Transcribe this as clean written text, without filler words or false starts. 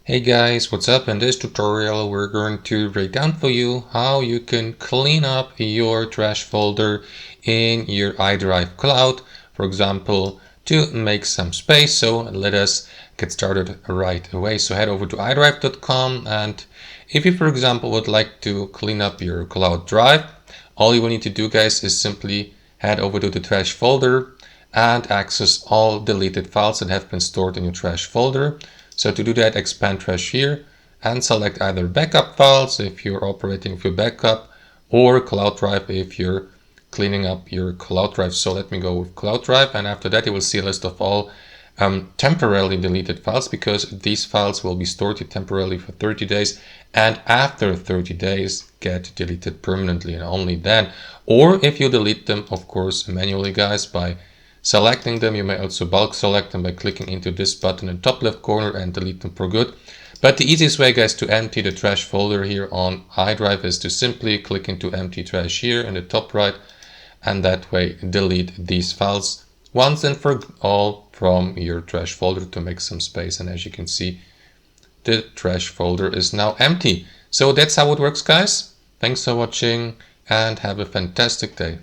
Hey guys, what's up? In this tutorial we're going to break down for you how you can clean up your trash folder in your iDrive cloud, for example, to make some space. So let us get started right away. So head over to iDrive.com, and if you, for example, would like to clean up your cloud drive, all you will need to do, guys, is simply head over to the trash folder and access all deleted files that have been stored in your trash folder. So to do that, expand trash here and select either backup files if you're operating with your backup, or cloud drive if you're cleaning up your cloud drive. So let me go with cloud drive, and after that you will see a list of all temporarily deleted files, because these files will be stored temporarily for 30 days and after 30 days get deleted permanently, and only then. Or if you delete them, of course, manually, guys, by selecting them. You may also bulk select them by clicking into this button in the top left corner and delete them for good. But the easiest way, guys, to empty the trash folder here on iDrive is to simply click into empty trash here in the top right, and that way delete these files once and for all from your trash folder to make some space. And as you can see, the trash folder is now empty. So that's how it works, guys. Thanks for watching and have a fantastic day.